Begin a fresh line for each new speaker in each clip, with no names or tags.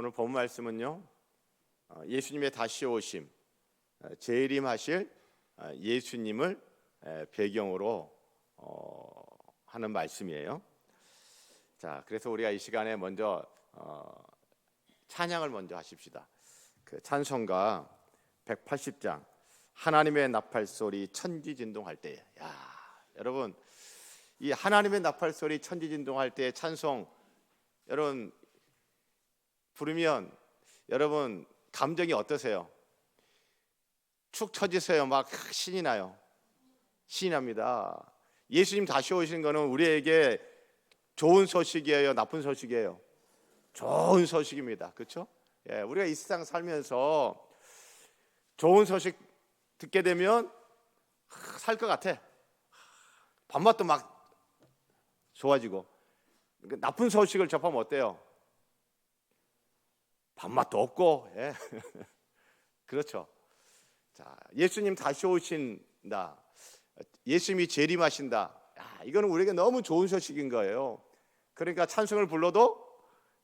오늘 본 말씀은요, 예수님의 다시 오심, 재림하실 예수님을 배경으로 하는 말씀이에요. 자, 그래서 우리가 이 시간에 먼저 찬양을 먼저 하십시다. 그 찬송가 180장 하나님의 나팔 소리 천지진동할 때에, 여러분, 이 하나님의 나팔 소리 천지진동할 때의 찬송 여러분 부르면 여러분 감정이 어떠세요? 축 처지세요? 막 신이 나요? 신이 납니다. 예수님 다시 오시는 거는 우리에게 좋은 소식이에요? 나쁜 소식이에요? 좋은 소식입니다. 그렇죠? 우리가 이 세상 살면서 좋은 소식 듣게 되면 살 것 같아. 밥맛도 막 좋아지고. 나쁜 소식을 접하면 어때요? 밥맛도 없고. 그렇죠. 자, 예수님 다시 오신다. 예수님이 재림하신다. 이거는 우리에게 너무 좋은 소식인 거예요. 그러니까 찬송을 불러도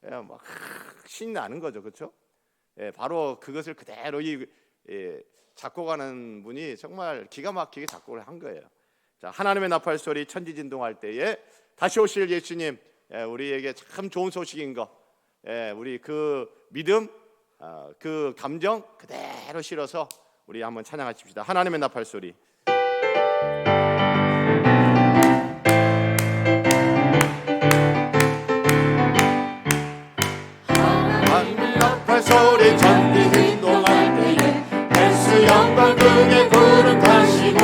막 신이 나는 거죠. 그렇죠? 바로 그것을 그대로 작곡하는 분이 정말 기가 막히게 작곡을 한 거예요. 자, 하나님의 나팔 소리 천지진동할 때에 다시 오실 예수님, 우리에게 참 좋은 소식인 거, 우리 그 믿음, 그 감정 그대로 실어서 우리 한번 찬양하십시다. 하나님의 나팔 소리. 하나님의 나팔 소리 천지진동할 때에 예수 영광 등에 구름 타시고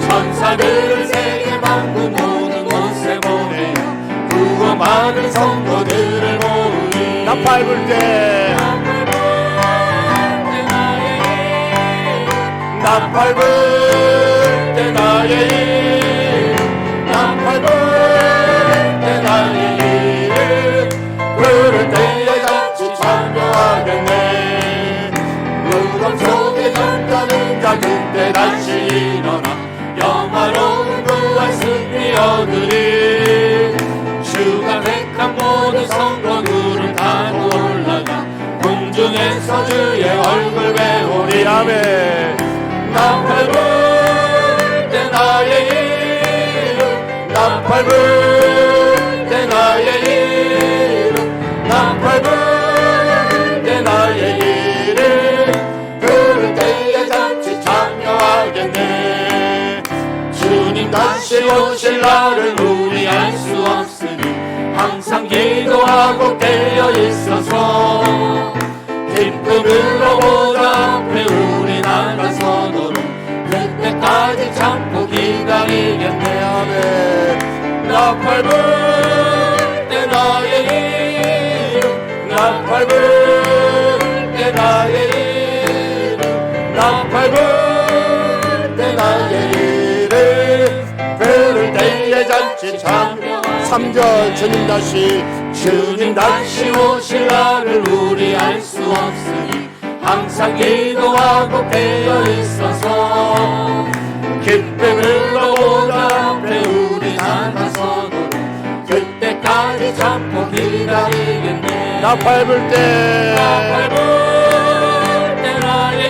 천사들을 세계 만국 모든 곳에 보내어 구원 받은 성도들을 모으니 나팔 불 때 나팔 불 때 나의 이름 나팔 불 때 나의 이름 부를 때에 같이 찬양하겠네. 무덤 속에 잠자는 자 그때 다시 일어나 영화로운 부활 승리 얻으리. 주가 택한 모든 성도들은 타고 올라가 공중에서 주의 얼굴 배우리. 아멘. 나팔 불 때 나의 이름 나팔 불 때 나의 이름 나팔 불 때 나의 이름 부를 때에 같이 참여하겠네. 주님 다시 오실 날을 우리 알 수 없으니 항상 기도하고 깨어 있어서 기쁨으로 보좌 앞에 우리 나가서도록 그때까지 참고 기다리겠네. 아멘. 나팔 불 때 나의 이름 나팔 불 때 나의 이름 나팔 불 때 나의 이름 부를 때에 잔치 참여. 3절 주님 다시 오실 날을 우리 알 수 없으니 항상 기도하고 깨어 있어서 기쁨으로 보좌 앞에 우리 나가서도록 그때까지 참고 기다리겠네. 나팔 불 때 나팔 불 때 나의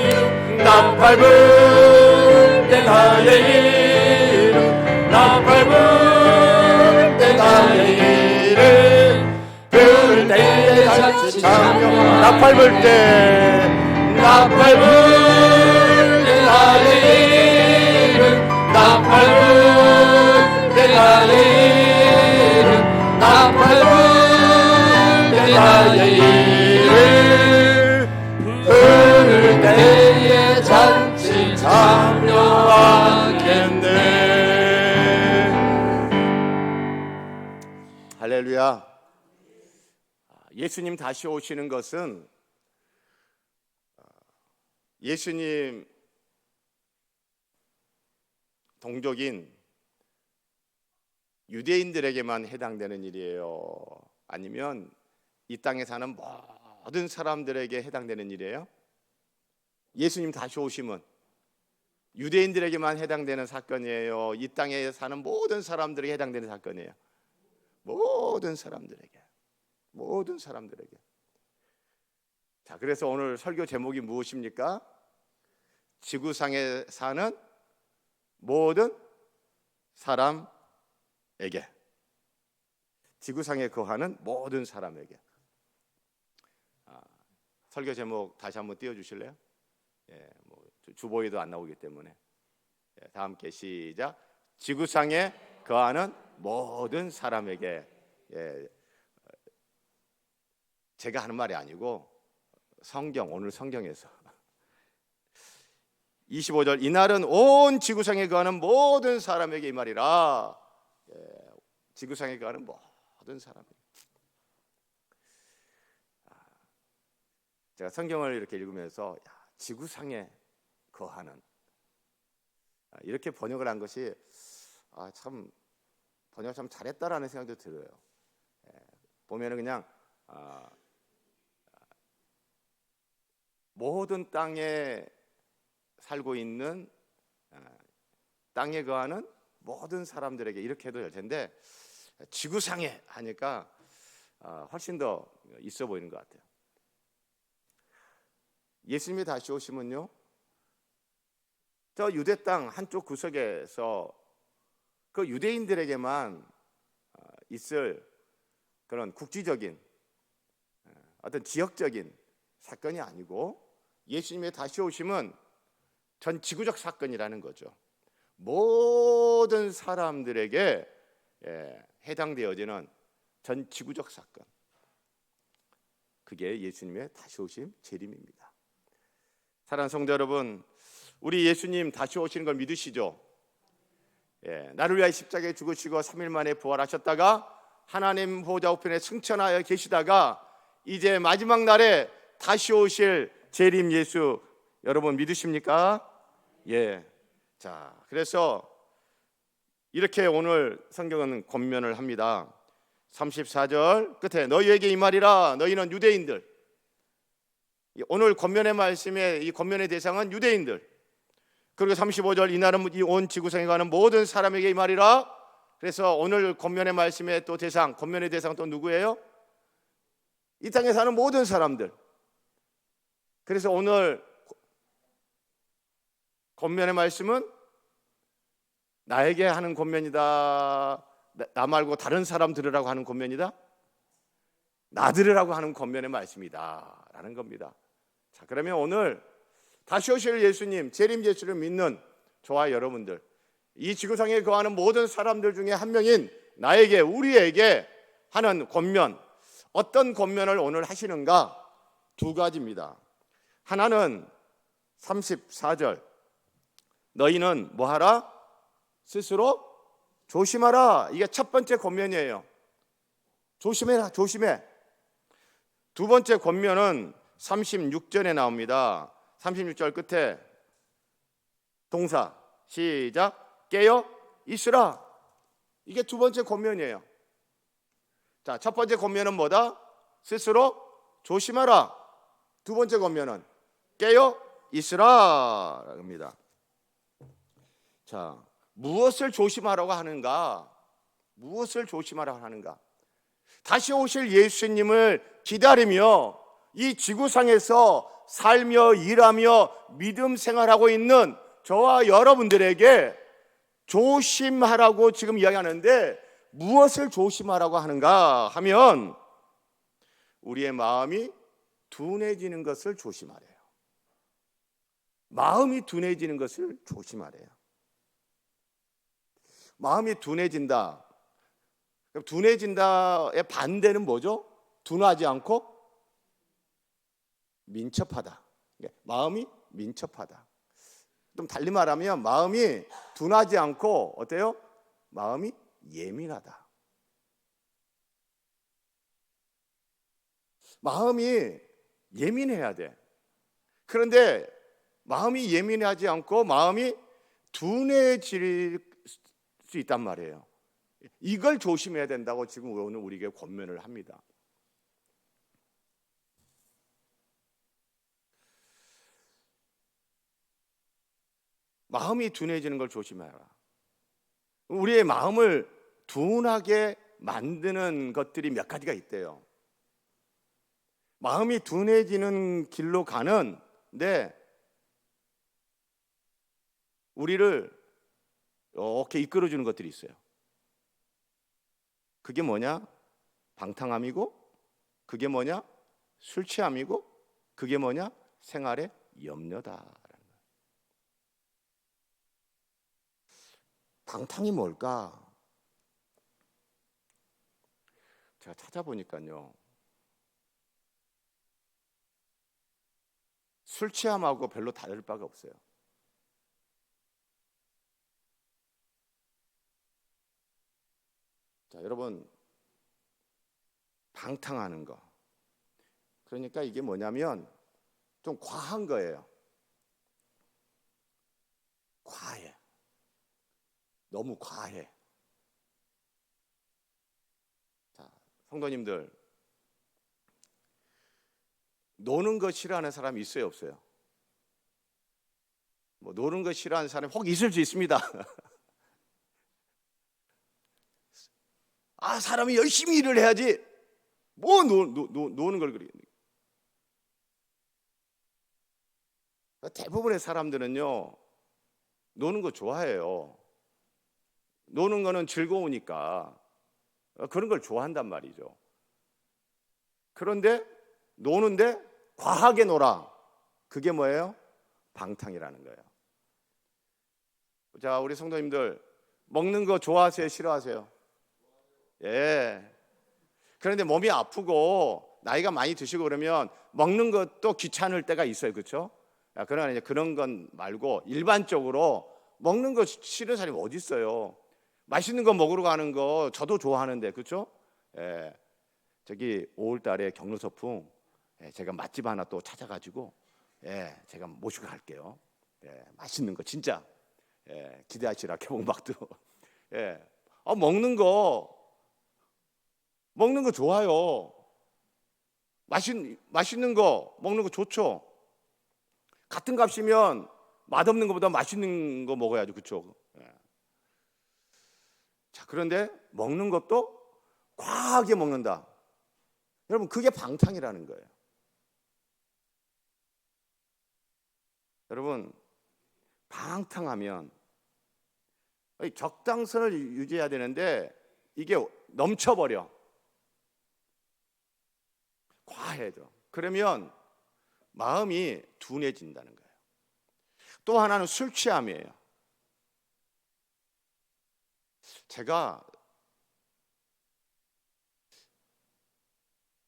이름 나팔 불 때 나의 이름 나팔 불 때 나의 이름 부를 때에 같이 참여. 나팔 불 때 나팔 불 때 나의 이름 나팔 불 때 나의 이름 나팔 불 때 나의 이름 부를 때에 잔치 참여하겠네. 할렐루야. 예수님 다시 오시는 것은 예수님 동족인 유대인들에게만 해당되는 일이에요? 아니면 이 땅에 사는 모든 사람들에게 해당되는 일이에요? 예수님 다시 오심은 유대인들에게만 해당되는 사건이에요? 이 땅에 사는 모든 사람들에게 해당되는 사건이에요? 모든 사람들에게. 모든 사람들에게. 자, 그래서 오늘 설교 제목이 무엇입니까? 지구상에 사는 모든 사람에게. 지구상에 거하는 모든 사람에게. 설교 제목 다시 한번 띄워주실래요? 예, 뭐 주보에도 안 나오기 때문에. 예, 다 함께 시작. 지구상에 거하는 모든 사람에게. 예, 제가 하는 말이 아니고 성경, 오늘 성경에서 25절, 이날은 온 지구상에 거하는 모든 사람에게 이 말이라. 예, 지구상에 거하는 모든 사람에게. 제가 성경을 이렇게 읽으면서 지구상에 거하는, 이렇게 번역을 한 것이 참 번역 참 잘했다라는 생각도 들어요. 보면은 그냥 모든 땅에 살고 있는, 땅에 거하는 모든 사람들에게 이렇게 해도 될 텐데, 지구상에 하니까 훨씬 더 있어 보이는 것 같아요. 예수님이 다시 오시면요, 저 유대 땅 한쪽 구석에서 그 유대인들에게만 있을 그런 국지적인 어떤 지역적인 사건이 아니고, 예수님의 다시 오심은 전 지구적 사건이라는 거죠. 모든 사람들에게 해당되어지는 전 지구적 사건. 그게 예수님의 다시 오심 재림입니다. 사랑하는 성도 여러분, 우리 예수님 다시 오시는 걸 믿으시죠? 나를 위하여 십자가에 죽으시고 3일 만에 부활하셨다가 하나님 보좌 우편에 승천하여 계시다가 이제 마지막 날에 다시 오실 재림 예수, 여러분 믿으십니까? 예. 자, 그래서 이렇게 오늘 성경은 권면을 합니다. 34절 끝에 너희에게 이 말이라. 너희는 유대인들. 오늘 권면의 말씀에 이 권면의 대상은 유대인들. 그리고 35절 이날은 온 지구상에 가는 모든 사람에게 이 말이라. 그래서 오늘 권면의 말씀의 또 대상, 권면의 대상은 또 누구예요? 이 땅에 사는 모든 사람들. 그래서 오늘 권면의 말씀은 나에게 하는 권면이다, 나 말고 다른 사람 들으라고 하는 권면이다, 나 들으라고 하는 권면의 말씀이다 라는 겁니다. 자, 그러면 오늘 다시 오실 예수님, 재림 예수를 믿는 저와 여러분들, 이 지구상에 거하는 모든 사람들 중에 한 명인 나에게, 우리에게 하는 권면, 어떤 권면을 오늘 하시는가? 두 가지입니다. 하나는 34절, 너희는 뭐하라? 스스로 조심하라. 이게 첫 번째 권면이에요. 조심해라, 조심해. 두 번째 권면은 36절에 나옵니다. 36절 끝에 동사 시작, 깨어 있으라. 이게 두 번째 권면이에요. 자, 첫 번째 권면은 뭐다? 스스로 조심하라. 두 번째 권면은 깨어 있으라 입니다. 자, 무엇을 조심하라고 하는가? 무엇을 조심하라고 하는가? 다시 오실 예수님을 기다리며 이 지구상에서 살며 일하며 믿음 생활하고 있는 저와 여러분들에게 조심하라고 지금 이야기하는데, 무엇을 조심하라고 하는가 하면 우리의 마음이 둔해지는 것을 조심하래요. 마음이 둔해지는 것을 조심하래요. 마음이 둔해진다. 둔해진다의 반대는 뭐죠? 둔하지 않고 민첩하다. 마음이 민첩하다. 좀 달리 말하면 마음이 둔하지 않고 어때요? 마음이 예민하다. 마음이 예민해야 돼. 그런데 마음이 예민하지 않고 마음이 둔해질 수 있단 말이에요. 이걸 조심해야 된다고 지금 오늘 우리에게 권면을 합니다. 마음이 둔해지는 걸 조심해라. 우리의 마음을 둔하게 만드는 것들이 몇 가지가 있대요. 마음이 둔해지는 길로 가는데 우리를 이렇게 이끌어주는 것들이 있어요. 그게 뭐냐? 방탕함이고, 그게 뭐냐? 술 취함이고, 그게 뭐냐? 생활의 염려다라는 거예요. 방탕이 뭘까? 제가 찾아보니까요, 술 취함하고 별로 다를 바가 없어요. 자, 여러분, 방탕하는 거. 그러니까 이게 뭐냐면 좀 과한 거예요. 과해. 너무 과해. 자, 성도님들, 노는 거 싫어하는 사람이 있어요, 없어요? 뭐 노는 거 싫어하는 사람이 혹 있을 수 있습니다. 아, 사람이 열심히 일을 해야지 뭐 노는 걸 그리. 대부분의 사람들은요, 노는 거 좋아해요. 노는 거는 즐거우니까 그런 걸 좋아한단 말이죠. 그런데 노는데 과하게 놀아. 그게 뭐예요? 방탕이라는 거예요. 자, 우리 성도님들, 먹는 거 좋아하세요? 싫어하세요? 예. 그런데 몸이 아프고 나이가 많이 드시고 그러면 먹는 것도 귀찮을 때가 있어요. 그렇죠? 그러나 이제 그런 건 말고 일반적으로 먹는 거 싫은 사람이 어디 있어요? 맛있는 거 먹으러 가는 거 저도 좋아하는데, 그렇죠? 예. 저기 5월 달에 경로서풍, 제가 맛집 하나 또 찾아가지고, 제가 모시고 갈게요. 맛있는 거 진짜, 기대하시라. 개봉박도. 먹는 거 좋아요. 맛있는 거 먹는 거 좋죠. 같은 값이면 맛없는 것보다 맛있는 거 먹어야죠, 그렇죠? 자, 그런데 먹는 것도 과하게 먹는다. 여러분, 그게 방탕이라는 거예요. 여러분, 방탕하면 적당선을 유지해야 되는데 이게 넘쳐버려. 과해져. 그러면 마음이 둔해진다는 거예요. 또 하나는 술 취함이에요. 제가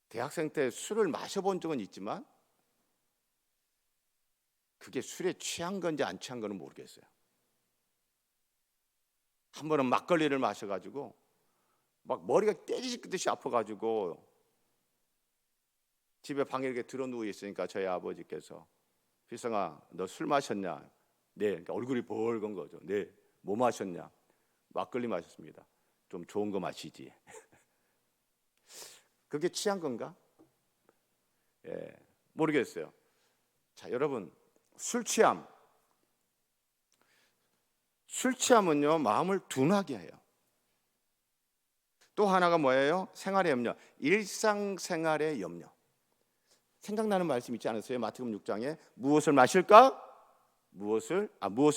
대학생 때 술을 마셔본 적은 있지만 그게 술에 취한 건지 안 취한 건는 모르겠어요. 한 번은 막걸리를 마셔가지고 막 머리가 깨지듯이 아파가지고 집에 방에 이렇게 들어 누워 있으니까 저희 아버지께서, 필성아, 너 술 마셨냐? 네. 그러니까 얼굴이 벌건 거죠. 네. 뭐 마셨냐? 막걸리 마셨습니다. 좀 좋은 거 마시지. 그게 취한 건가? 모르겠어요. 자, 여러분, 술 취함은요 마음을 둔하게 해요. 또 하나가 뭐예요? 생활의 염려, 일상생활의 염려. 생각나는 말씀 있지 않으세요? 마태복음 6장에 무엇을 마실까? 무엇을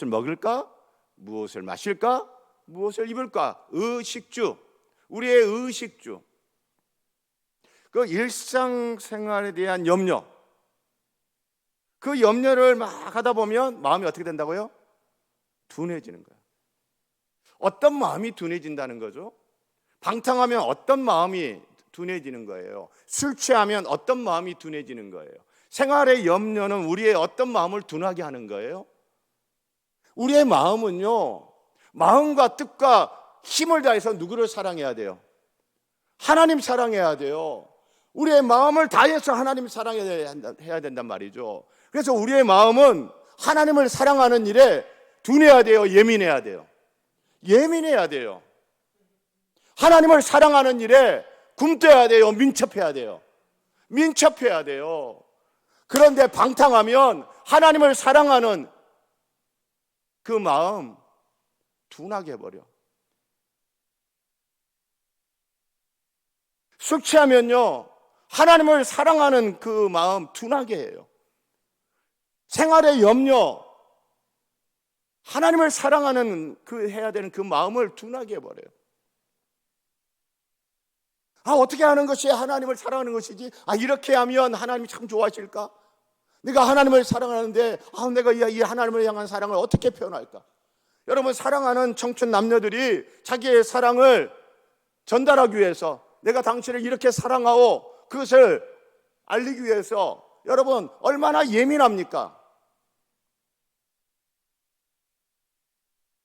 먹을까? 무엇을 마실까? 무엇을 입을까? 의식주, 우리의 의식주. 그 일상생활에 대한 염려, 그 염려를 막 하다 보면 마음이 어떻게 된다고요? 둔해지는 거예요. 어떤 마음이 둔해진다는 거죠? 방탕하면 어떤 마음이 둔해지는 거예요? 술 취하면 어떤 마음이 둔해지는 거예요? 생활의 염려는 우리의 어떤 마음을 둔하게 하는 거예요? 우리의 마음은요, 마음과 뜻과 힘을 다해서 누구를 사랑해야 돼요? 하나님 사랑해야 돼요. 우리의 마음을 다해서 하나님 사랑해야 된단 말이죠. 그래서 우리의 마음은 하나님을 사랑하는 일에 둔해야 돼요? 예민해야 돼요? 예민해야 돼요. 하나님을 사랑하는 일에 굼떠야 돼요? 민첩해야 돼요? 민첩해야 돼요. 그런데 방탕하면 하나님을 사랑하는 그 마음 둔하게 해버려. 술 취하면요 하나님을 사랑하는 그 마음 둔하게 해요. 생활의 염려, 하나님을 사랑하는 해야 되는 그 마음을 둔하게 해버려요. 어떻게 하는 것이 하나님을 사랑하는 것이지? 이렇게 하면 하나님이 참 좋아하실까? 내가 하나님을 사랑하는데 내가 이 하나님을 향한 사랑을 어떻게 표현할까? 여러분, 사랑하는 청춘 남녀들이 자기의 사랑을 전달하기 위해서, 내가 당신을 이렇게 사랑하오, 그것을 알리기 위해서 여러분 얼마나 예민합니까?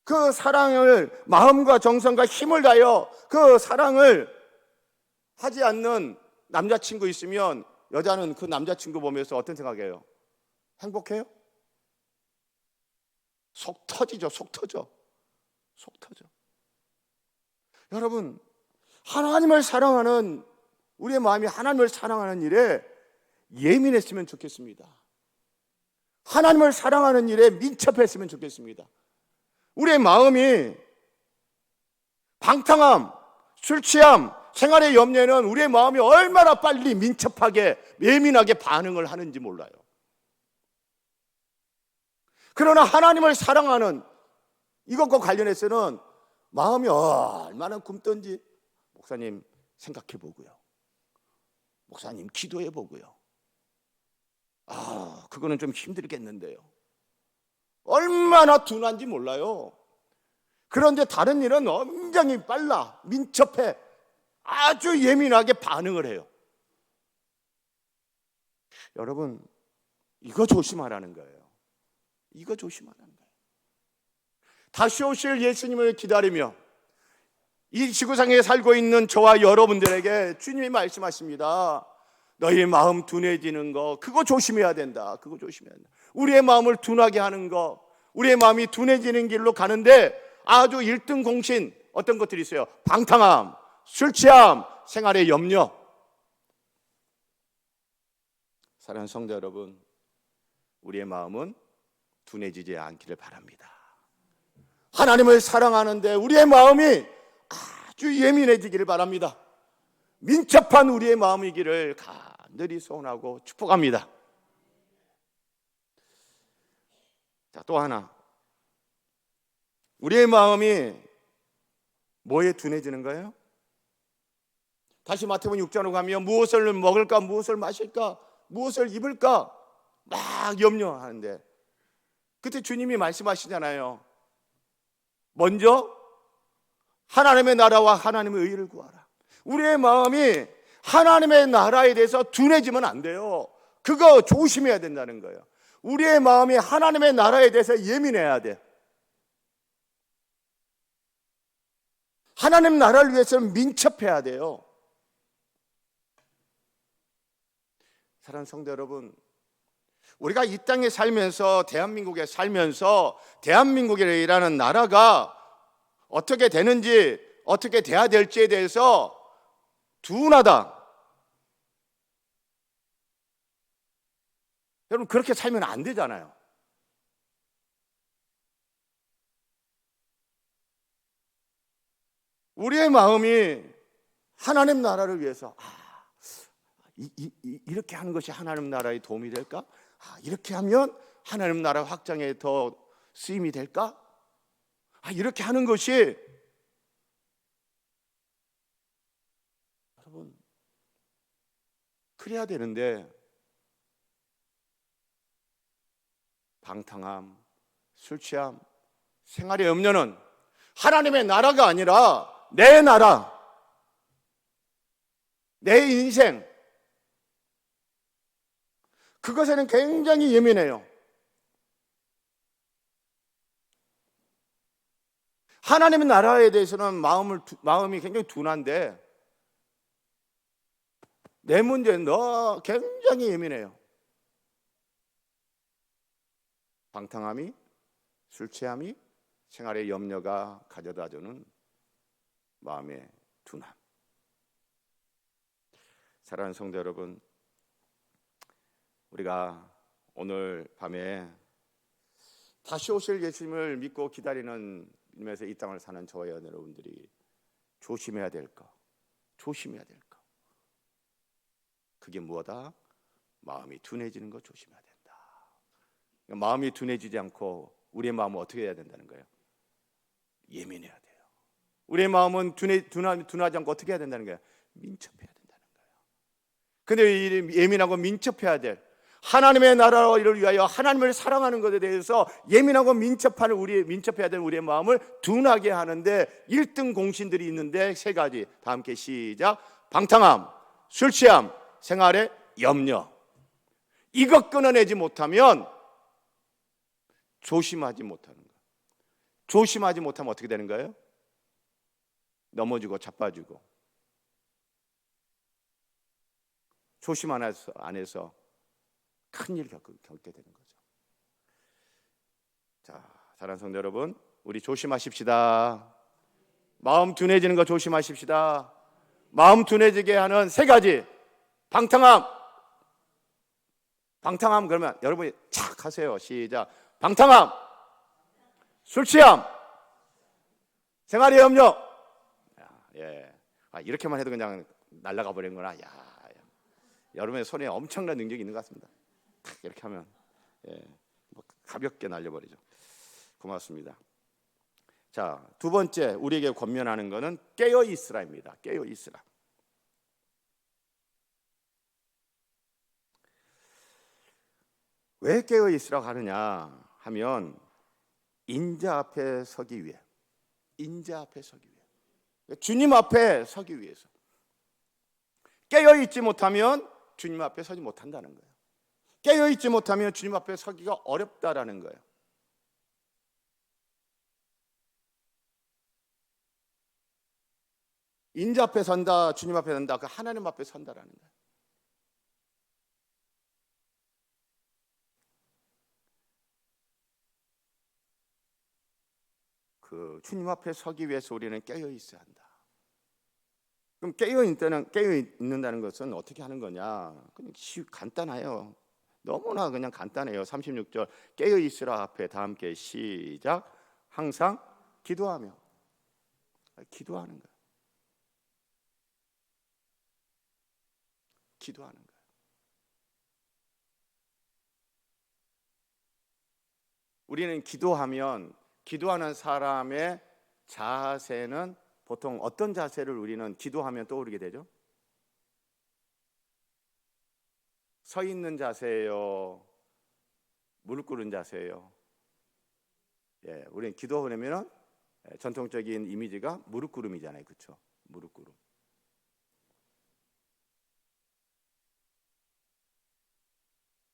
그 사랑을 마음과 정성과 힘을 다하여 그 사랑을 하지 않는 남자친구 있으면 여자는 그 남자친구 보면서 어떤 생각해요? 행복해요? 속 터지죠. 속 터져. 여러분, 하나님을 사랑하는 우리의 마음이 하나님을 사랑하는 일에 예민했으면 좋겠습니다. 하나님을 사랑하는 일에 민첩했으면 좋겠습니다. 우리의 마음이 방탕함, 술 취함, 생활의 염려에는 우리의 마음이 얼마나 빨리 민첩하게 예민하게 반응을 하는지 몰라요. 그러나 하나님을 사랑하는 이것과 관련해서는 마음이 얼마나 굶던지 목사님 생각해 보고요, 목사님 기도해 보고요, 그거는 좀 힘들겠는데요, 얼마나 둔한지 몰라요. 그런데 다른 일은 굉장히 빨라, 민첩해, 아주 예민하게 반응을 해요. 여러분, 이거 조심하라는 거예요. 이거 조심하라는 거예요. 다시 오실 예수님을 기다리며 이 지구상에 살고 있는 저와 여러분들에게 주님이 말씀하십니다. 너희 마음 둔해지는 거, 그거 조심해야 된다. 그거 조심해야 된다. 우리의 마음을 둔하게 하는 거, 우리의 마음이 둔해지는 길로 가는데 아주 1등 공신 어떤 것들이 있어요? 방탕함, 술 취함, 생활의 염려. 사랑하는 성도 여러분, 우리의 마음은 둔해지지 않기를 바랍니다. 하나님을 사랑하는데 우리의 마음이 아주 예민해지기를 바랍니다. 민첩한 우리의 마음이기를 간절히 소원하고 축복합니다. 자, 또 하나, 우리의 마음이 뭐에 둔해지는 거예요? 다시 마태복음 6장으로 가면 무엇을 먹을까, 무엇을 마실까, 무엇을 입을까 막 염려하는데, 그때 주님이 말씀하시잖아요. 먼저 하나님의 나라와 하나님의 의를 구하라. 우리의 마음이 하나님의 나라에 대해서 둔해지면 안 돼요. 그거 조심해야 된다는 거예요. 우리의 마음이 하나님의 나라에 대해서 예민해야 돼. 하나님 나라를 위해서는 민첩해야 돼요. 사랑하는 성도 여러분, 우리가 이 땅에 살면서, 대한민국에 살면서 대한민국이라는 나라가 어떻게 되는지, 어떻게 돼야 될지에 대해서 둔하다. 여러분, 그렇게 살면 안 되잖아요. 우리의 마음이 하나님 나라를 위해서 이렇게 하는 것이 하나님 나라에 도움이 될까? 이렇게 하면 하나님 나라 확장에 더 쓰임이 될까? 이렇게 하는 것이, 여러분, 그래야 되는데 방탕함, 술 취함, 생활의 염려는 하나님의 나라가 아니라 내 나라, 내 인생, 그것에는 굉장히 예민해요. 하나님의 나라에 대해서는 마음이 굉장히 둔한데 내 문제는 굉장히 예민해요. 방탕함이, 술 취함이, 생활의 염려가 가져다주는 마음의 둔함. 사랑하는 성도 여러분, 우리가 오늘 밤에 다시 오실 예수님을 믿고 기다리는 믿음에서 이 땅을 사는 저와 여러분들이 조심해야 될 것, 조심해야 될 것, 그게 뭐다? 마음이 둔해지는 거 조심해야 된다. 마음이 둔해지지 않고 우리의 마음은 어떻게 해야 된다는 거예요? 예민해야 돼요. 우리의 마음은 둔하지 않고 어떻게 해야 된다는 거예요? 민첩해야 된다는 거예요. 근데 이 예민하고 민첩해야 될 하나님의 나라를 위하여 하나님을 사랑하는 것에 대해서 예민하고 민첩해야 될 우리의 마음을 둔하게 하는데 1등 공신들이 있는데 3가지. 다 함께 시작. 방탕함, 술 취함, 생활의 염려. 이것 끊어내지 못하면 조심하지 못하는 거예요. 조심하지 못하면 어떻게 되는 거예요? 넘어지고 자빠지고. 조심 안 해서 큰일 겪게 되는 거죠. 자, 사랑하는 성도 여러분, 우리 조심하십시다. 마음 둔해지는 거 조심하십시다. 마음 둔해지게 하는 3가지. 방탕함 그러면 여러분이 착 하세요. 시작. 방탕함, 술 취함, 생활의 염려. 이렇게만 해도 그냥 날아가 버리는구나. 여러분의 손에 엄청난 능력이 있는 것 같습니다. 이렇게 하면 가볍게 날려버리죠. 고맙습니다. 자, 2번째 우리에게 권면하는 것은 깨어 있으라입니다. 깨어 있으라. 왜 깨어 있으라고 하느냐 하면 인자 앞에 서기 위해, 주님 앞에 서기 위해서. 깨어 있지 못하면 주님 앞에 서지 못한다는 거예요. 깨어 있지 못하면 주님 앞에 서기가 어렵다라는 거예요. 인자 앞에 선다, 주님 앞에 선다, 그 하나님 앞에 선다라는 거예요. 그 주님 앞에 서기 위해서 우리는 깨어 있어야 한다. 그럼 깨어 있는다는 것은 어떻게 하는 거냐? 그냥 간단해요. 너무나 그냥 간단해요. 36절 깨어 있으라 앞에 다 함께 시작. 항상 기도하며. 기도하는 거예요. 기도하는 거예요. 우리는 기도하는 사람의 자세는 보통 어떤 자세를 우리는 기도하면 떠오르게 되죠? 서 있는 자세예요? 무릎 꿇은 자세예요? 우리는 기도하려면 전통적인 이미지가 무릎 꿇음이잖아요. 그렇죠? 무릎 꿇음.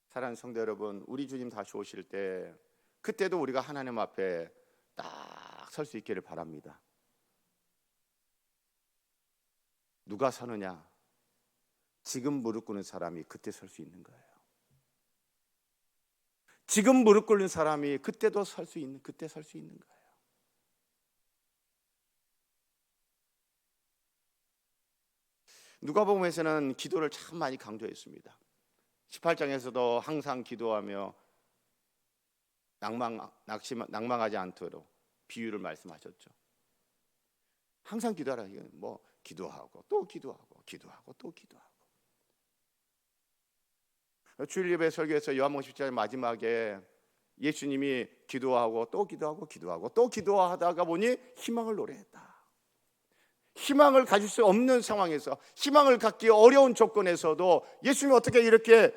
사랑하는 성도 여러분, 우리 주님 다시 오실 때 그때도 우리가 하나님 앞에 딱 설 수 있기를 바랍니다. 누가 서느냐? 지금 무릎 꿇는 사람이 그때 설 수 있는 거예요. 지금 무릎 꿇는 사람이 그때도 그때 설 수 있는 거예요. 누가복음에서는 기도를 참 많이 강조했습니다. 18장에서도 항상 기도하며 낭망하지 않도록 비유를 말씀하셨죠. 항상 기도하라. 뭐 기도하고 또 기도하고 기도하고 또 기도하고. 주일 예배 설교에서 요한복음 17장 마지막에 예수님이 기도하고 또 기도하고 기도하고 또 기도하다가 보니 희망을 노래했다. 희망을 가질 수 없는 상황에서, 희망을 갖기 어려운 조건에서도 예수님이 어떻게 이렇게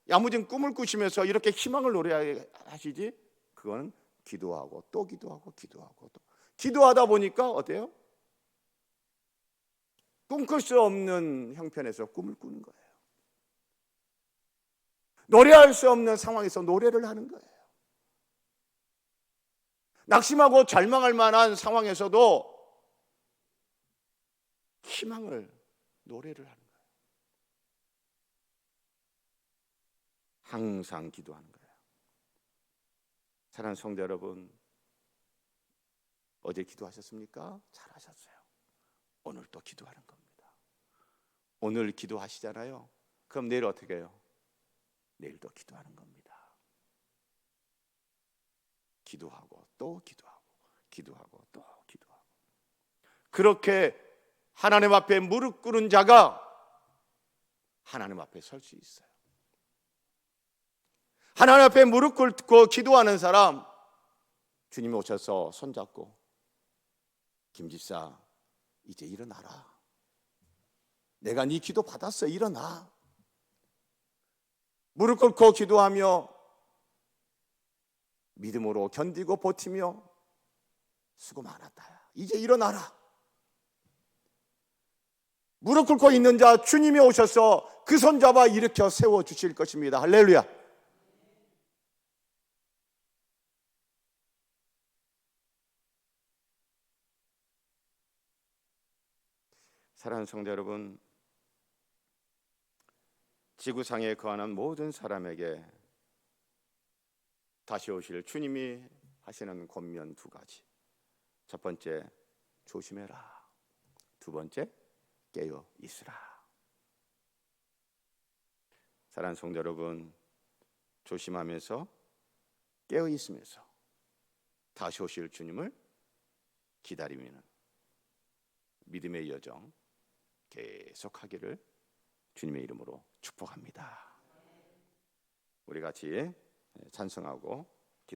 야무진 꿈을 꾸시면서 이렇게 희망을 노래하시지? 그건 기도하고 또 기도하고 기도하고 또 기도하다 보니까 어때요? 꿈꿀 수 없는 형편에서 꿈을 꾸는 거예요. 노래할 수 없는 상황에서 노래를 하는 거예요. 낙심하고 절망할 만한 상황에서도 희망을 노래를 하는 거예요. 항상 기도하는 거예요. 사랑하는 성도 여러분, 어제 기도하셨습니까? 잘하셨어요. 오늘 또 기도하는 겁니다. 오늘 기도하시잖아요. 그럼 내일 어떻게 해요? 내일 또 기도하는 겁니다. 기도하고 또 기도하고 기도하고 또 기도하고. 그렇게 하나님 앞에 무릎 꿇은 자가 하나님 앞에 설 수 있어요. 하나님 앞에 무릎 꿇고 기도하는 사람, 주님이 오셔서 손잡고 김집사 이제 일어나라. 내가 네 기도 받았어. 일어나. 무릎 꿇고 기도하며 믿음으로 견디고 버티며 수고 많았다. 이제 일어나라. 무릎 꿇고 있는 자 주님이 오셔서 그 손 잡아 일으켜 세워주실 것입니다. 할렐루야. 사랑하는 성도 여러분, 지구상에 거하는 모든 사람에게 다시 오실 주님이 하시는 권면 두 가지. 첫 번째, 조심해라. 두 번째, 깨어 있으라. 사랑하는 성도 여러분, 조심하면서 깨어 있으면서 다시 오실 주님을 기다리면 믿음의 여정 계속하기를 주님의 이름으로 축복합니다. 우리 같이 찬송하고